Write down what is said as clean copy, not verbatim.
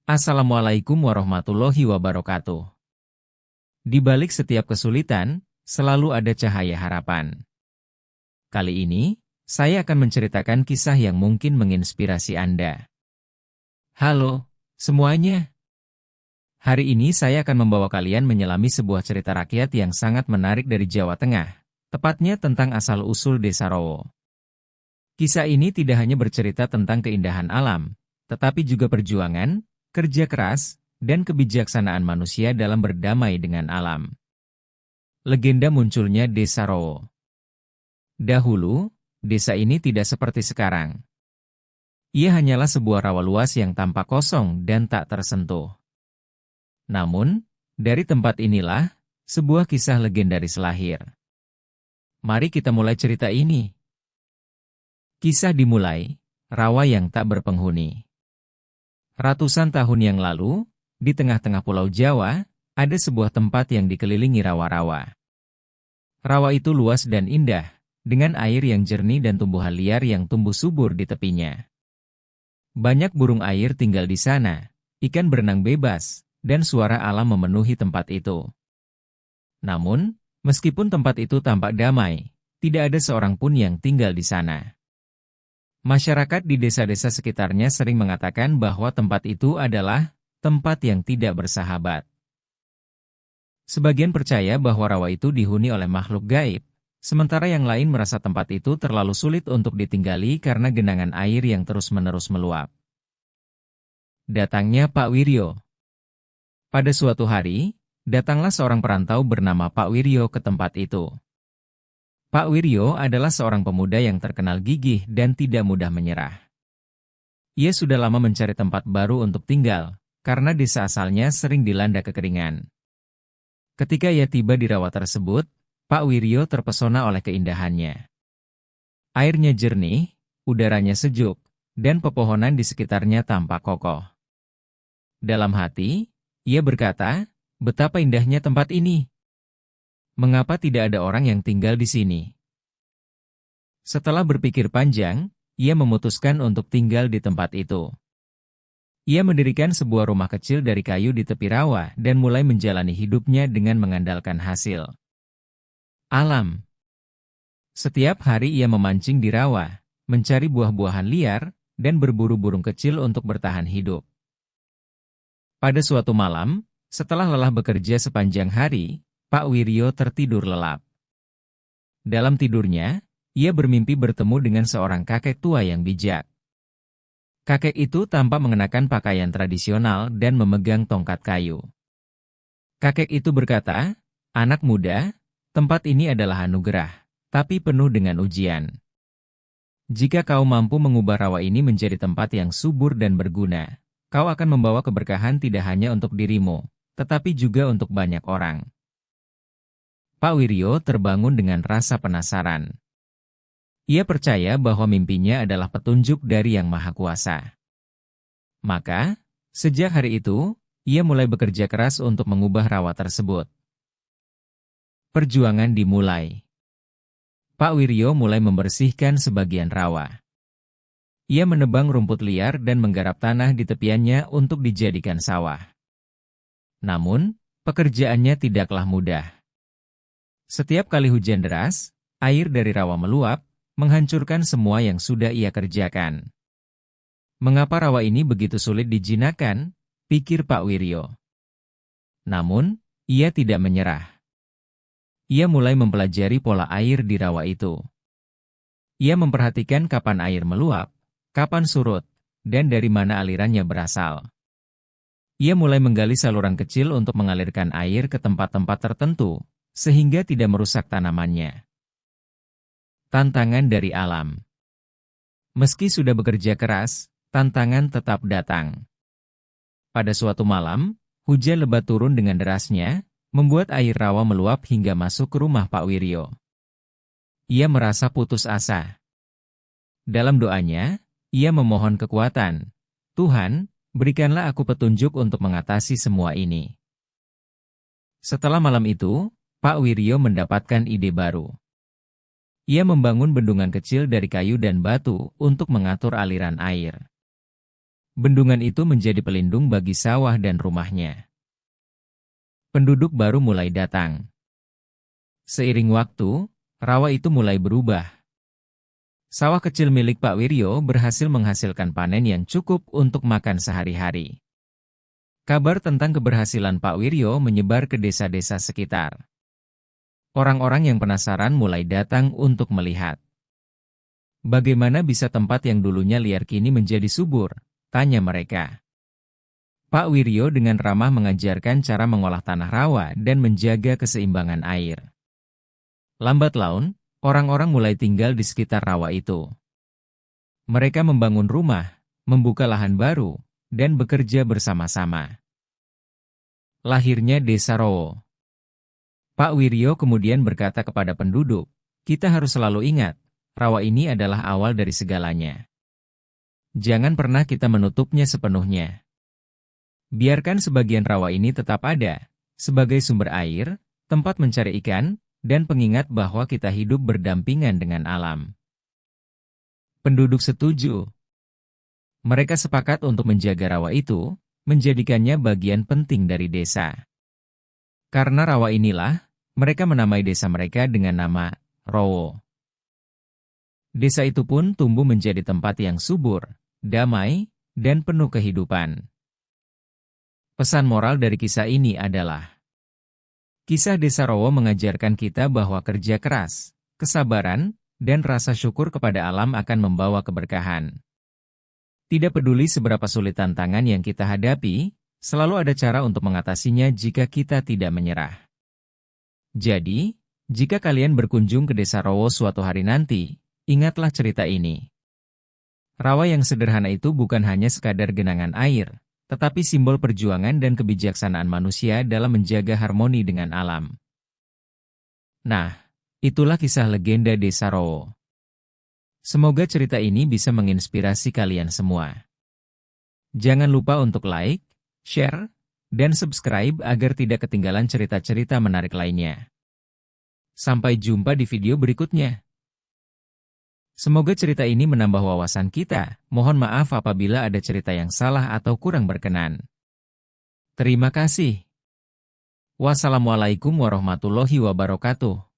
Assalamualaikum warahmatullahi wabarakatuh. Di balik setiap kesulitan, selalu ada cahaya harapan. Kali ini, saya akan menceritakan kisah yang mungkin menginspirasi Anda. Halo, semuanya. Hari ini saya akan membawa kalian menyelami sebuah cerita rakyat yang sangat menarik dari Jawa Tengah, tepatnya tentang asal-usul Desa Rowo. Kisah ini tidak hanya bercerita tentang keindahan alam, tetapi juga perjuangan, kerja keras, dan kebijaksanaan manusia dalam berdamai dengan alam. Legenda munculnya Desa Rowo. Dahulu, desa ini tidak seperti sekarang. Ia hanyalah sebuah rawa luas yang tampak kosong dan tak tersentuh. Namun, dari tempat inilah, sebuah kisah legendaris lahir. Mari kita mulai cerita ini. Kisah dimulai, rawa yang tak berpenghuni. Ratusan tahun yang lalu, di tengah-tengah Pulau Jawa, ada sebuah tempat yang dikelilingi rawa-rawa. Rawa itu luas dan indah, dengan air yang jernih dan tumbuhan liar yang tumbuh subur di tepinya. Banyak burung air tinggal di sana, ikan berenang bebas, dan suara alam memenuhi tempat itu. Namun, meskipun tempat itu tampak damai, tidak ada seorang pun yang tinggal di sana. Masyarakat di desa-desa sekitarnya sering mengatakan bahwa tempat itu adalah tempat yang tidak bersahabat. Sebagian percaya bahwa rawa itu dihuni oleh makhluk gaib, sementara yang lain merasa tempat itu terlalu sulit untuk ditinggali karena genangan air yang terus-menerus meluap. Datangnya Pak Wiryo. Pada suatu hari, datanglah seorang perantau bernama Pak Wiryo ke tempat itu. Pak Wiryo adalah seorang pemuda yang terkenal gigih dan tidak mudah menyerah. Ia sudah lama mencari tempat baru untuk tinggal, karena desa asalnya sering dilanda kekeringan. Ketika ia tiba di rawa tersebut, Pak Wiryo terpesona oleh keindahannya. Airnya jernih, udaranya sejuk, dan pepohonan di sekitarnya tampak kokoh. Dalam hati, ia berkata, "Betapa indahnya tempat ini. Mengapa tidak ada orang yang tinggal di sini?" Setelah berpikir panjang, ia memutuskan untuk tinggal di tempat itu. Ia mendirikan sebuah rumah kecil dari kayu di tepi rawa dan mulai menjalani hidupnya dengan mengandalkan hasil alam. Setiap hari ia memancing di rawa, mencari buah-buahan liar, dan berburu burung kecil untuk bertahan hidup. Pada suatu malam, setelah lelah bekerja sepanjang hari, Pak Wiryo tertidur lelap. Dalam tidurnya, ia bermimpi bertemu dengan seorang kakek tua yang bijak. Kakek itu tampak mengenakan pakaian tradisional dan memegang tongkat kayu. Kakek itu berkata, "Anak muda, tempat ini adalah anugerah, tapi penuh dengan ujian. Jika kau mampu mengubah rawa ini menjadi tempat yang subur dan berguna, kau akan membawa keberkahan tidak hanya untuk dirimu, tetapi juga untuk banyak orang." Pak Wiryo terbangun dengan rasa penasaran. Ia percaya bahwa mimpinya adalah petunjuk dari Yang Maha Kuasa. Maka, sejak hari itu, ia mulai bekerja keras untuk mengubah rawa tersebut. Perjuangan dimulai. Pak Wiryo mulai membersihkan sebagian rawa. Ia menebang rumput liar dan menggarap tanah di tepiannya untuk dijadikan sawah. Namun, pekerjaannya tidaklah mudah. Setiap kali hujan deras, air dari rawa meluap, menghancurkan semua yang sudah ia kerjakan. Mengapa rawa ini begitu sulit dijinakkan? Pikir Pak Wiryo. Namun, ia tidak menyerah. Ia mulai mempelajari pola air di rawa itu. Ia memperhatikan kapan air meluap, kapan surut, dan dari mana alirannya berasal. Ia mulai menggali saluran kecil untuk mengalirkan air ke tempat-tempat tertentu, sehingga tidak merusak tanamannya. Tantangan dari alam. Meski sudah bekerja keras, tantangan tetap datang. Pada suatu malam, hujan lebat turun dengan derasnya, membuat air rawa meluap hingga masuk ke rumah Pak Wiryo. Ia merasa putus asa. Dalam doanya, ia memohon kekuatan. "Tuhan, berikanlah aku petunjuk untuk mengatasi semua ini." Setelah malam itu, Pak Wiryo mendapatkan ide baru. Ia membangun bendungan kecil dari kayu dan batu untuk mengatur aliran air. Bendungan itu menjadi pelindung bagi sawah dan rumahnya. Penduduk baru mulai datang. Seiring waktu, rawa itu mulai berubah. Sawah kecil milik Pak Wiryo berhasil menghasilkan panen yang cukup untuk makan sehari-hari. Kabar tentang keberhasilan Pak Wiryo menyebar ke desa-desa sekitar. Orang-orang yang penasaran mulai datang untuk melihat. Bagaimana bisa tempat yang dulunya liar kini menjadi subur? Tanya mereka. Pak Wiryo dengan ramah mengajarkan cara mengolah tanah rawa dan menjaga keseimbangan air. Lambat laun, orang-orang mulai tinggal di sekitar rawa itu. Mereka membangun rumah, membuka lahan baru, dan bekerja bersama-sama. Lahirnya Desa Rowo. Pak Wiryo kemudian berkata kepada penduduk, kita harus selalu ingat, rawa ini adalah awal dari segalanya. Jangan pernah kita menutupnya sepenuhnya. Biarkan sebagian rawa ini tetap ada, sebagai sumber air, tempat mencari ikan, dan pengingat bahwa kita hidup berdampingan dengan alam. Penduduk setuju. Mereka sepakat untuk menjaga rawa itu, menjadikannya bagian penting dari desa. Karena rawa inilah, mereka menamai desa mereka dengan nama Rowo. Desa itu pun tumbuh menjadi tempat yang subur, damai, dan penuh kehidupan. Pesan moral dari kisah ini adalah, kisah Desa Rowo mengajarkan kita bahwa kerja keras, kesabaran, dan rasa syukur kepada alam akan membawa keberkahan. Tidak peduli seberapa sulit tantangan yang kita hadapi, selalu ada cara untuk mengatasinya jika kita tidak menyerah. Jadi, jika kalian berkunjung ke Desa Rowo suatu hari nanti, ingatlah cerita ini. Rawa yang sederhana itu bukan hanya sekadar genangan air, tetapi simbol perjuangan dan kebijaksanaan manusia dalam menjaga harmoni dengan alam. Nah, itulah kisah legenda Desa Rowo. Semoga cerita ini bisa menginspirasi kalian semua. Jangan lupa untuk like, share, dan subscribe agar tidak ketinggalan cerita-cerita menarik lainnya. Sampai jumpa di video berikutnya. Semoga cerita ini menambah wawasan kita. Mohon maaf apabila ada cerita yang salah atau kurang berkenan. Terima kasih. Wassalamualaikum warahmatullahi wabarakatuh.